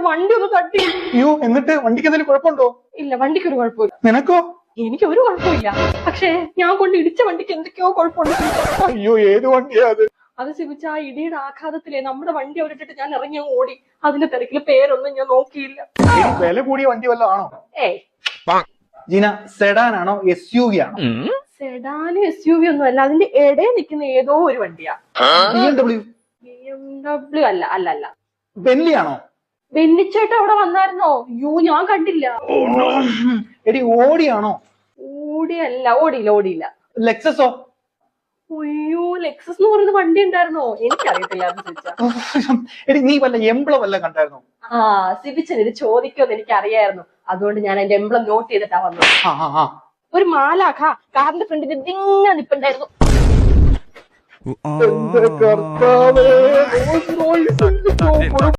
വണ്ടി ഒന്ന് തട്ടി. അയ്യോ, എന്നിട്ട് വണ്ടിക്ക് എന്തെങ്കിലും കുഴപ്പമുണ്ടോ? ഇല്ല, വണ്ടിക്ക് ഒരു കുഴപ്പമില്ല. നിനക്കോ? എനിക്ക് ഒരു കുഴപ്പമില്ല. പക്ഷേ ഞാൻ കൊണ്ട് ഇടിച്ച വണ്ടിക്ക് എന്തൊക്കെയോ കുഴപ്പമുണ്ട്. അയ്യോ, ഏത് വണ്ടിയാ അത്? അത് സിബിച്ച ആ ഇടിയുടെ ആഘാതത്തിലെ നമ്മുടെ വണ്ടി അവരിട്ടിട്ട് ഞാൻ ഇറങ്ങി ഓടി. അതിന്റെ തിരക്കില് പേരൊന്നും ഞാൻ നോക്കിയില്ല. വില കൂടിയ വണ്ടി വല്ലതും ആണോ? ഏയ് ജീന, സെഡാൻ ആണോ SUV ആണോ? സെഡാന് SUV ഒന്നും അല്ല, അതിന്റെ ഇടയിൽ നിൽക്കുന്ന ഏതോ ഒരു വണ്ടിയാ. BMW? BMW അല്ല അല്ല അല്ല. ബെന്ലി ആണോ? ബെന്നിച്ചേട്ടൻ അവിടെ വന്നായിരുന്നോ? ഞാൻ കണ്ടില്ല. എടി, ഓടിയാണോ? ഓടിയില്ല. ലെക്സസോ? അയ്യോ, ലെക്സസ് എന്ന് പറയുന്ന വണ്ടി ഉണ്ടായിരുന്നോ? എനിക്കറിയത്തില്ല. എടി, നീ വല്ല എംബ്ലം വല്ല കണ്ടായിരുന്നോ? ആ, സിബിച്ചൻ ഇത് ചോദിക്കുമെന്ന് എനിക്ക് അറിയായിരുന്നു. അതുകൊണ്ട് ഞാൻ അതിന്റെ എംബ്ലം നോട്ട് ചെയ്തിട്ടാ വന്നത്. ഒരു മാലാഖ കാറിന്റെ ഫ്രണ്ടിൽ ഇതിങ്ങനെ നിപ്പുണ്ടായിരുന്നു. എന്റെ കർത്താവേ,